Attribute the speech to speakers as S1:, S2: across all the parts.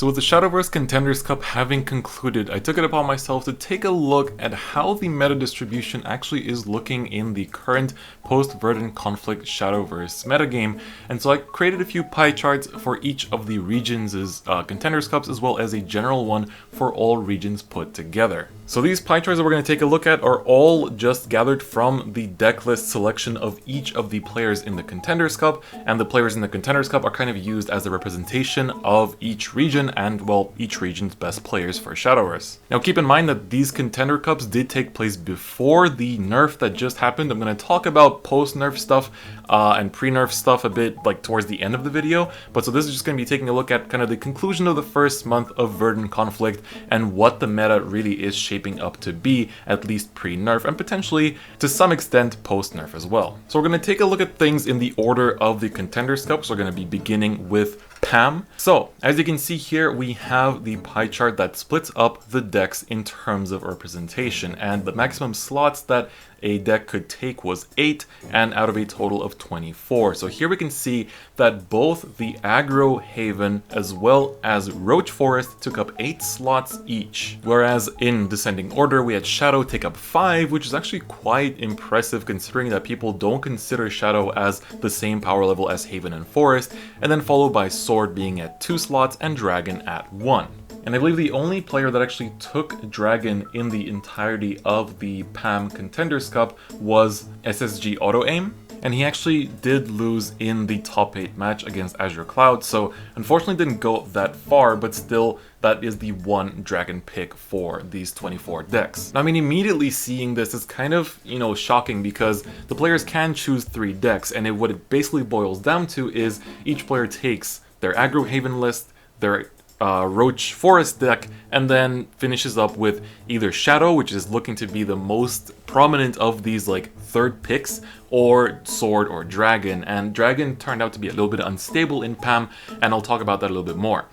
S1: So with the Shadowverse Contenders Cup having concluded, I took it upon myself to take a look at how the meta distribution actually is looking in the current post-Verdant Conflict Shadowverse metagame, and so I created a few pie charts for each of the regions' Contenders Cups, as well as a general one for all regions put together. So these pie charts that we're going to take a look at are all just gathered from the deck list selection of each of the players in the Contenders Cup, and the players in the Contenders Cup are kind of used as a representation of each region and, well, each region's best players for Shadowverse. Now keep in mind that these Contender Cups did take place before the nerf that just happened. I'm going to talk about post-nerf stuff and pre-nerf stuff a bit like towards the end of the video, but so this is just going to be taking a look at kind of the conclusion of the first month of Verdant Conflict and what the meta really is shaping up to be, at least pre-nerf, and potentially to some extent post-nerf as well. So we're going to take a look at things in the order of the Contenders Cup. So we're going to be beginning with Pam. So as you can see here, we have the pie chart that splits up the decks in terms of representation, and the maximum slots that a deck could take was 8, and out of a total of 24. So here we can see that both the Aggro Haven as well as Roach Forest took up 8 slots each, whereas in descending order we had Shadow take up 5, which is actually quite impressive considering that people don't consider Shadow as the same power level as Haven and Forest, and then followed by Sword being at 2 slots and Dragon at 1. And I believe the only player that actually took Dragon in the entirety of the PAM Contenders Cup was SSG Auto Aim, and he actually did lose in the top 8 match against Azure Cloud, so unfortunately didn't go that far, but still that is the one Dragon pick for these 24 decks. Now, I mean, immediately seeing this is kind of, shocking because the players can choose 3 decks, and what it basically boils down to is each player takes their Aggro Haven list, their Roach Forest deck, and then finishes up with either Shadow, which is looking to be the most prominent of these like third picks, or Sword or Dragon. And Dragon turned out to be a little bit unstable in PAM, and I'll talk about that a little bit more.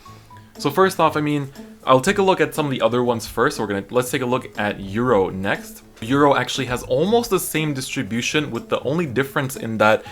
S1: So first off, I mean, I'll take a look at some of the other ones first. Let's take a look at Euro next. Euro actually has almost the same distribution, with the only difference in that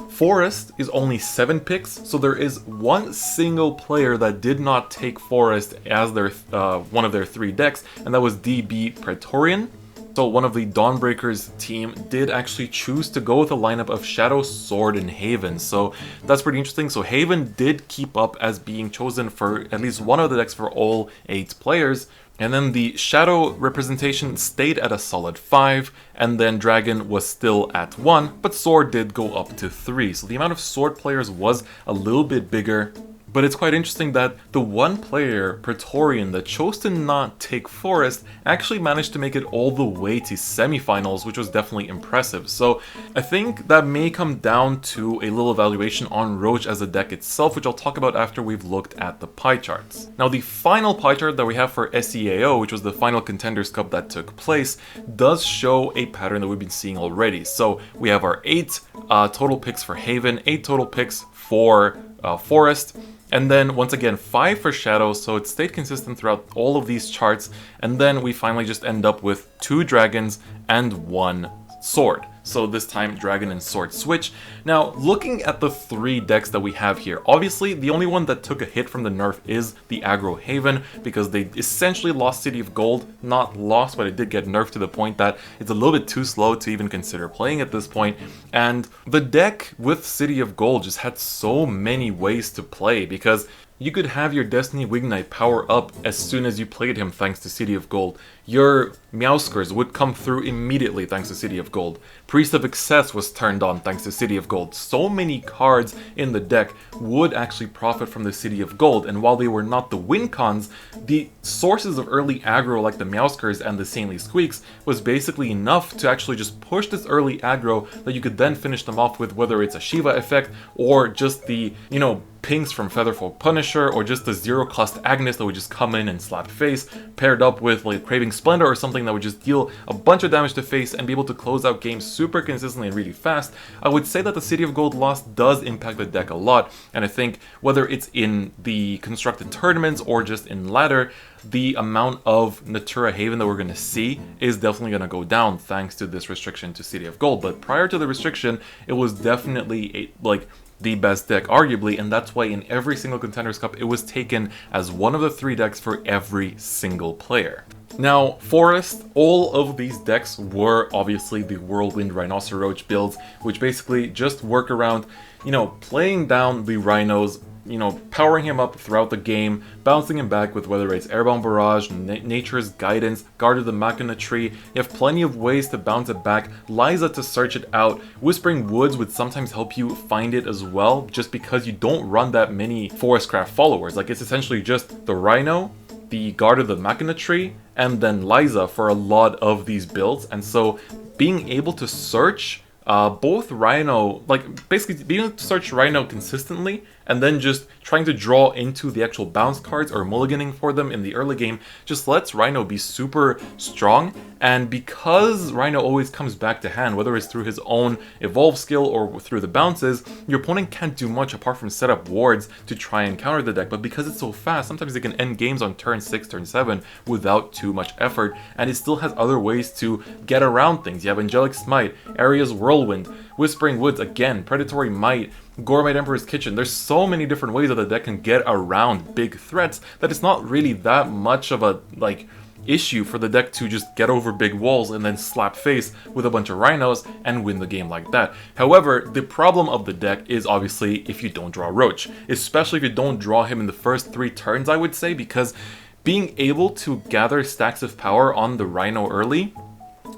S1: Forest is only 7 picks, so there is one single player that did not take Forest as their one of their 3 decks, and that was DB Praetorian. So one of the Dawnbreakers team did actually choose to go with a lineup of Shadow, Sword, and Haven, so that's pretty interesting. So Haven did keep up as being chosen for at least one of the decks for all 8 players. And then the Shadow representation stayed at a solid 5, and then Dragon was still at 1, but Sword did go up to 3. So the amount of Sword players was a little bit bigger, but it's quite interesting that the one player, Praetorian, that chose to not take Forest actually managed to make it all the way to semifinals, which was definitely impressive. So I think that may come down to a little evaluation on Roach as a deck itself, which I'll talk about after we've looked at the pie charts. Now the final pie chart that we have for SEAO, which was the final Contenders Cup that took place, does show a pattern that we've been seeing already. So we have our 8 total picks for Haven, 8 total picks for Forest, and then once again 5 for Shadow, so it stayed consistent throughout all of these charts, and then we finally just end up with 2 Dragons and 1 Sword. So this time Dragon and Sword switch. Now looking at the 3 decks that we have here, obviously the only one that took a hit from the nerf is the Aggro Haven, because they essentially lost City of Gold. Not lost, but it did get nerfed to the point that it's a little bit too slow to even consider playing at this point. And the deck with City of Gold just had so many ways to play, because you could have your Destiny Wignite power up as soon as you played him thanks to City of Gold. Your Meowskers would come through immediately thanks to City of Gold. Priest of Excess was turned on thanks to City of Gold. So many cards in the deck would actually profit from the City of Gold, and while they were not the win cons, the sources of early aggro like the Meowskers and the Saintly Squeaks was basically enough to actually just push this early aggro that you could then finish them off with, whether it's a Shiva effect or just the, pings from Featherfall Punisher, or just the 0-cost Agnes that would just come in and slap face, paired up with like Craving Splendor or something that would just deal a bunch of damage to face and be able to close out games super consistently and really fast. I would say that the City of Gold loss does impact the deck a lot, and I think whether it's in the constructed tournaments or just in ladder, the amount of Natura Haven that we're going to see is definitely going to go down thanks to this restriction to City of Gold. But prior to the restriction, it was definitely the best deck, arguably, and that's why in every single Contenders Cup it was taken as one of the 3 decks for every single player. Now, Forest, all of these decks were obviously the Whirlwind Rhinoceroach builds, which basically just work around, playing down the Rhinos, powering him up throughout the game, bouncing him back with whether it's Airbound Barrage, Nature's Guidance, Guard of the Machina Tree. You have plenty of ways to bounce it back, Liza to search it out, Whispering Woods would sometimes help you find it as well, just because you don't run that many Forestcraft followers. Like, it's essentially just the Rhino, the Guard of the Machina Tree, and then Liza for a lot of these builds. And so being able to search both Rhino, like basically being able to search Rhino consistently and then just trying to draw into the actual bounce cards or mulliganing for them in the early game just lets Rhino be super strong. And because Rhino always comes back to hand, whether it's through his own evolve skill or through the bounces, your opponent can't do much apart from set up wards to try and counter the deck. But because it's so fast, sometimes they can end games on turn 6, turn 7 without too much effort, and it still has other ways to get around things. You have Angelic Smite, Aria's Whirlwind, Whispering Woods, again, Predatory Might, Gourmet Emperor's Kitchen. There's so many different ways that the deck can get around big threats that it's not really that much of a, issue for the deck to just get over big walls and then slap face with a bunch of Rhinos and win the game like that. However, the problem of the deck is obviously if you don't draw Roach, especially if you don't draw him in the first 3 turns, I would say, because being able to gather stacks of power on the Rhino early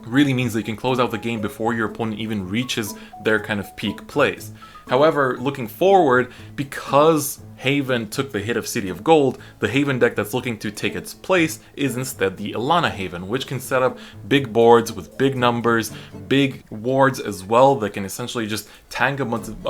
S1: really means that you can close out the game before your opponent even reaches their kind of peak plays. However, looking forward, because Haven took the hit of City of Gold, the Haven deck that's looking to take its place is instead the Ilana Haven, which can set up big boards with big numbers, big wards as well that can essentially just tank a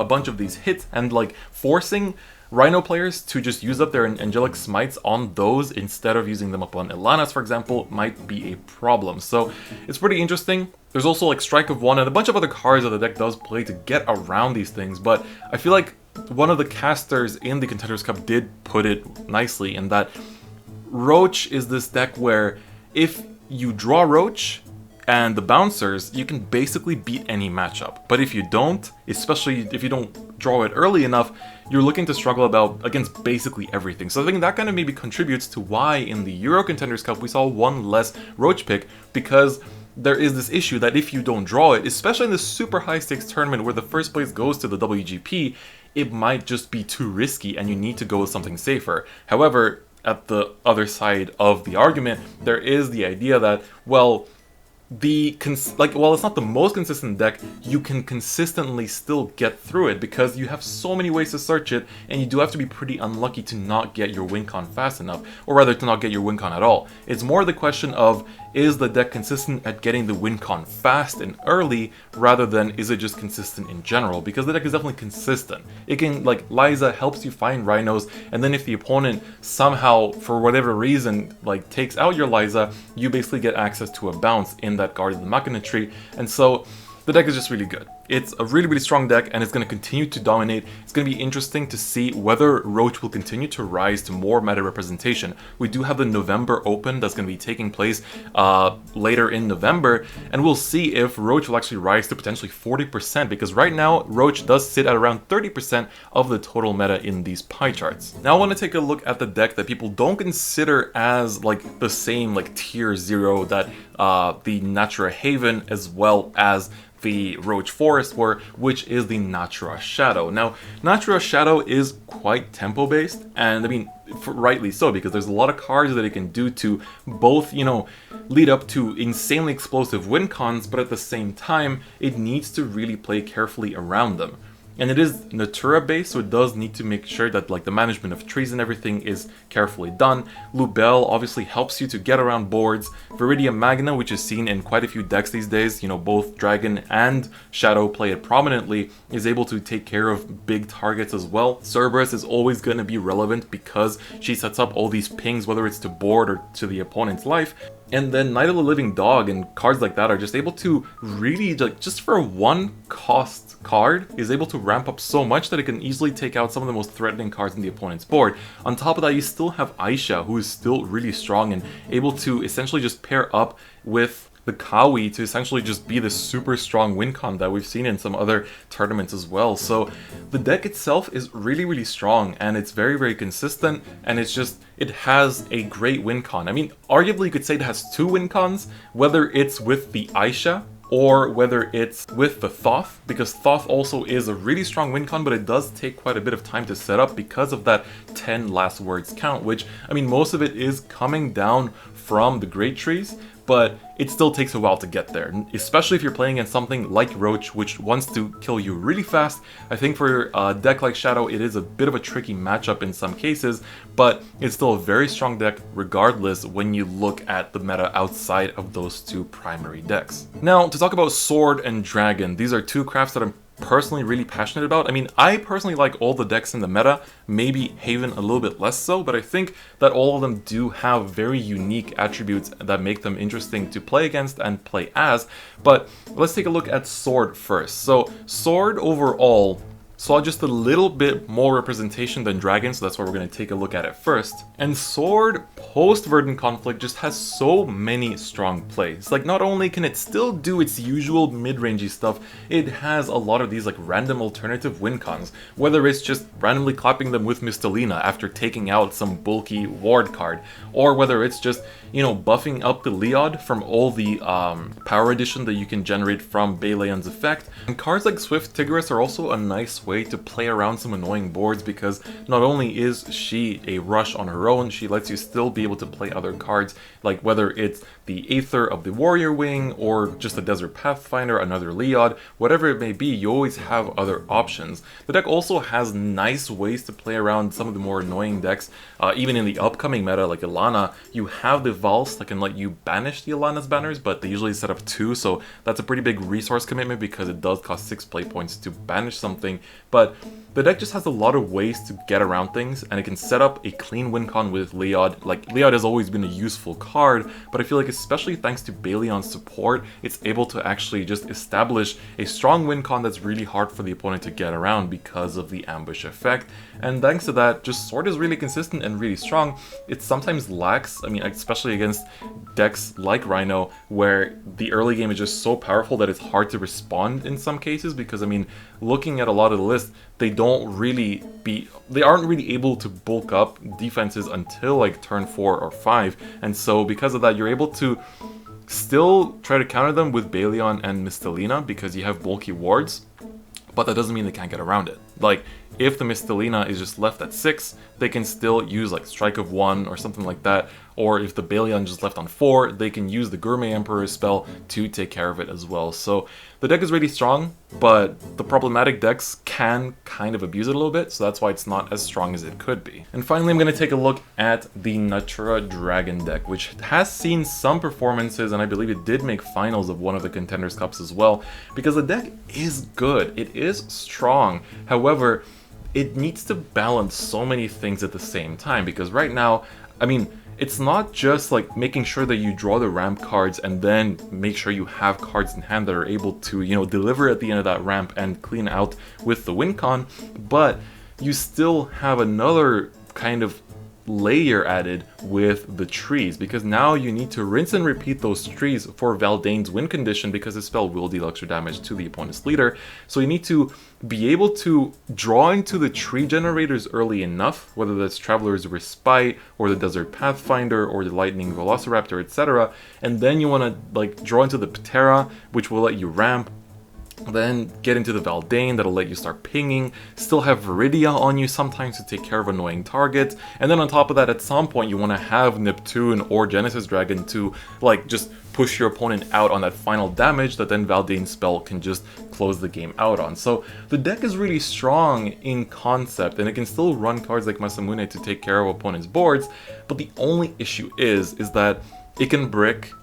S1: bunch of these hits, and forcing Rhino players to just use up their Angelic Smites on those instead of using them upon Ilanas, for example, might be a problem. So it's pretty interesting. There's also Strike of One and a bunch of other cards that the deck does play to get around these things, but I feel like one of the casters in the Contenders Cup did put it nicely in that Roach is this deck where if you draw Roach and the bouncers, you can basically beat any matchup. But if you don't, especially if you don't draw it early enough, you're looking to struggle against basically everything. So I think that kind of maybe contributes to why in the Euro Contenders Cup we saw one less Roach pick, because there is this issue that if you don't draw it, especially in the super high stakes tournament where the first place goes to the WGP, it might just be too risky and you need to go with something safer. However, at the other side of the argument, there is the idea that, well, while it's not the most consistent deck, you can consistently still get through it because you have so many ways to search it, and you do have to be pretty unlucky to not get your win con fast enough, or rather to not get your win con at all. It's more the question of, is the deck consistent at getting the win con fast and early, rather than is it just consistent in general? Because the deck is definitely consistent. It can, Liza helps you find Rhinos, and then if the opponent somehow, for whatever reason, takes out your Liza, you basically get access to a bounce in that Guard of the Machina Tree, and so the deck is just really good. It's a really, really strong deck, and it's going to continue to dominate. It's going to be interesting to see whether Roach will continue to rise to more meta representation. We do have the November Open that's going to be taking place later in November, and we'll see if Roach will actually rise to potentially 40%, because right now Roach does sit at around 30% of the total meta in these pie charts. Now I want to take a look at the deck that people don't consider as the same tier 0 that the Natura Haven as well as the Roach Forest were, which is the Natura Shadow. Now, Natura Shadow is quite tempo based, and I mean, rightly so, because there's a lot of cards that it can do to both, lead up to insanely explosive win cons, but at the same time, it needs to really play carefully around them. And it is Natura based, so it does need to make sure that the management of trees and everything is carefully done. Lubel obviously helps you to get around boards. Viridia Magna, which is seen in quite a few decks these days, both Dragon and Shadow play it prominently, is able to take care of big targets as well. Cerberus is always going to be relevant because she sets up all these pings, whether it's to board or to the opponent's life. And then Night of the Living Dog and cards like that are just able to really, just for one cost card, is able to ramp up so much that it can easily take out some of the most threatening cards in the opponent's board. On top of that, you still have Aisha, who is still really strong and able to essentially just pair up with the Kawi to essentially just be this super strong win con that we've seen in some other tournaments as well. So the deck itself is really, really strong, and it's very, very consistent, and it has a great win con. I mean, arguably you could say it has 2 win cons, whether it's with the Aisha or whether it's with the Thoth, because Thoth also is a really strong win con, but it does take quite a bit of time to set up because of that 10 last words count, which, I mean, most of it is coming down from the Great Trees, but it still takes a while to get there, especially if you're playing against something like Roach, which wants to kill you really fast. I think for a deck like Shadow, it is a bit of a tricky matchup in some cases, but it's still a very strong deck regardless when you look at the meta outside of those 2 primary decks. Now, to talk about Sword and Dragon, these are 2 crafts that I'm personally really passionate about. I mean, I personally like all the decks in the meta, maybe Haven a little bit less so, but I think that all of them do have very unique attributes that make them interesting to play against and play as. But let's take a look at Sword first. So Sword overall saw just a little bit more representation than Dragon, so that's why we're going to take a look at it first. And Sword, post Verdant Conflict, just has so many strong plays. Like, not only can it still do its usual mid-rangey stuff, it has a lot of these like random alternative win cons, whether it's just randomly clapping them with Mistelina after taking out some bulky ward card, or whether it's just, you know, buffing up the Leod from all the power addition that you can generate from Baleon's effect. And cards like Swift Tigris are also a nice way to play around some annoying boards, because not only is she a rush on her own, she lets you still be able to play other cards, like whether it's the Aether of the Warrior Wing or just a Desert Pathfinder, another Leod, whatever it may be, you always have other options. The deck also has nice ways to play around some of the more annoying decks. Even in the upcoming meta, like Ilana, you have the Valse that can let you banish the Ilana's banners, but they usually set up 2, so that's a pretty big resource commitment because it does cost 6 play points to banish something. But the deck just has a lot of ways to get around things, and it can set up a clean win con with Leod. Like, Leod has always been a useful card, but I feel like especially thanks to Baleon's support, it's able to actually just establish a strong win con that's really hard for the opponent to get around because of the ambush effect. And thanks to that, just Sword is really consistent and really strong. It sometimes lacks, I mean, especially against decks like Rhino, where the early game is just so powerful that it's hard to respond in some cases, because, I mean, looking at a lot of the list, they aren't really able to bulk up defenses until like turn 4 or 5, and so because of that, you're able to still try to counter them with Baleon and Mistelina because you have bulky wards, but that doesn't mean they can't get around it. Like, if the Mistelina is just left at 6, they can still use like Strike of 1 or something like that, or if the Baleon just left on 4, they can use the Gourmet Emperor spell to take care of it as well. So the deck is really strong, but the problematic decks can kind of abuse it a little bit, so that's why it's not as strong as it could be. And finally, I'm going to take a look at the Natura Dragon deck, which has seen some performances, and I believe it did make finals of one of the Contenders Cups as well, because the deck is good, it is strong. However, it needs to balance so many things at the same time, because right now, I mean, it's not just like making sure that you draw the ramp cards and then make sure you have cards in hand that are able to, you know, deliver at the end of that ramp and clean out with the win con, but you still have another kind of layer added with the trees, because now you need to rinse and repeat those trees for Valdane's win condition, because the spell will deal extra damage to the opponent's leader. So you need to be able to draw into the tree generators early enough, whether that's Traveler's Respite or the Desert Pathfinder or the Lightning Velociraptor, etc. And then you want to like draw into the Ptera, which will let you ramp, then get into the Valdane, that'll let you start pinging, still have Viridia on you sometimes to take care of annoying targets, and then on top of that, at some point you want to have Neptune or Genesis Dragon to like just push your opponent out on that final damage that then Valdane's spell can just close the game out on. So the deck is really strong in concept, and it can still run cards like Masamune to take care of opponent's boards, but the only issue is that it can brick,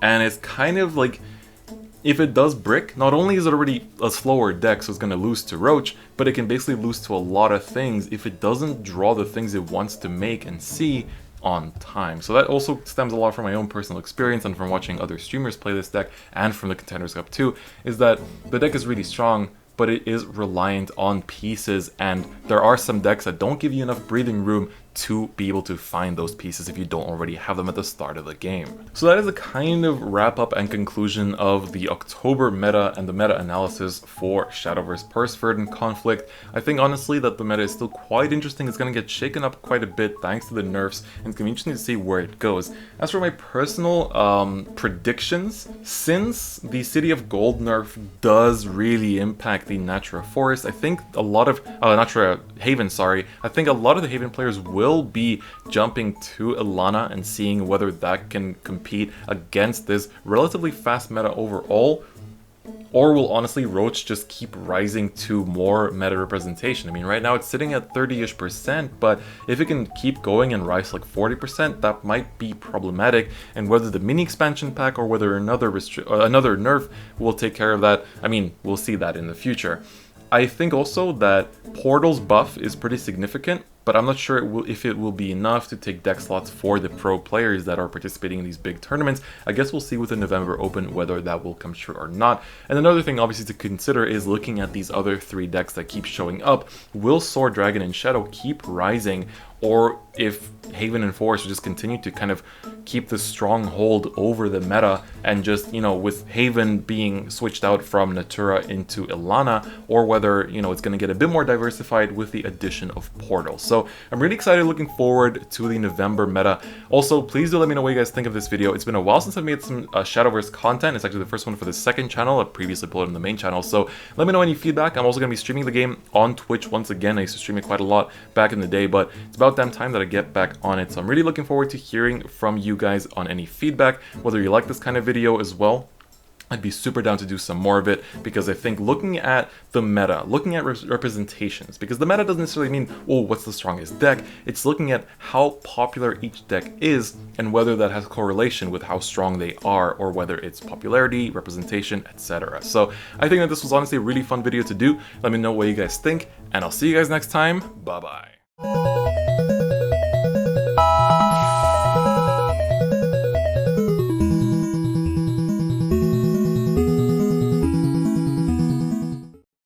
S1: and it's kind of like, if it does brick, not only is it already a slower deck, so it's going to lose to Roach, but it can basically lose to a lot of things if it doesn't draw the things it wants to make and see on time. So that also stems a lot from my own personal experience and from watching other streamers play this deck, and from the Contenders Cup too, is that the deck is really strong, but it is reliant on pieces, and there are some decks that don't give you enough breathing room to be able to find those pieces if you don't already have them at the start of the game. So that is a kind of wrap up and conclusion of the October meta and the meta analysis for Shadowverse post Verdant Conflict. I think honestly that the meta is still quite interesting. It's going to get shaken up quite a bit thanks to the nerfs, and it's going to be interesting to see where it goes. As for my personal predictions, since the City of Gold nerf does really impact the Natura Forest, I think a lot of Natura Haven, sorry, I think a lot of the Haven players will be jumping to Ilana and seeing whether that can compete against this relatively fast meta overall, or will honestly Roach just keep rising to more meta representation? I mean, right now it's sitting at 30-ish%, but if it can keep going and rise like 40%, that might be problematic. And whether the mini expansion pack or whether another nerf will take care of that, I mean, we'll see that in the future. I think also that Portal's buff is pretty significant, but I'm not sure if it will be enough to take deck slots for the pro players that are participating in these big tournaments. I guess we'll see with the November Open whether that will come true or not. And another thing obviously to consider is looking at these other 3 decks that keep showing up. Will Sword, Dragon, and Shadow keep rising, or if Haven and Forest will just continue to kind of keep the stronghold over the meta, and just, you know, with Haven being switched out from Natura into Ilana, or whether, you know, it's going to get a bit more diversified with the addition of Portal. So I'm really excited, looking forward to the November meta. Also, please do let me know what you guys think of this video. It's been a while since I've made some Shadowverse content. It's actually the first one for the second channel. I previously uploaded on the main channel, so let me know any feedback. I'm also going to be streaming the game on Twitch once again. I used to stream it quite a lot back in the day, but it's about damn time that I get back on it. So I'm really looking forward to hearing from you guys on any feedback, whether you like this kind of video as well. I'd be super down to do some more of it, because I think looking at the meta, looking at representations, because the meta doesn't necessarily mean, oh, what's the strongest deck? It's looking at how popular each deck is and whether that has correlation with how strong they are, or whether it's popularity, representation, etc. So I think that this was honestly a really fun video to do. Let me know what you guys think, and I'll see you guys next time. Bye-bye.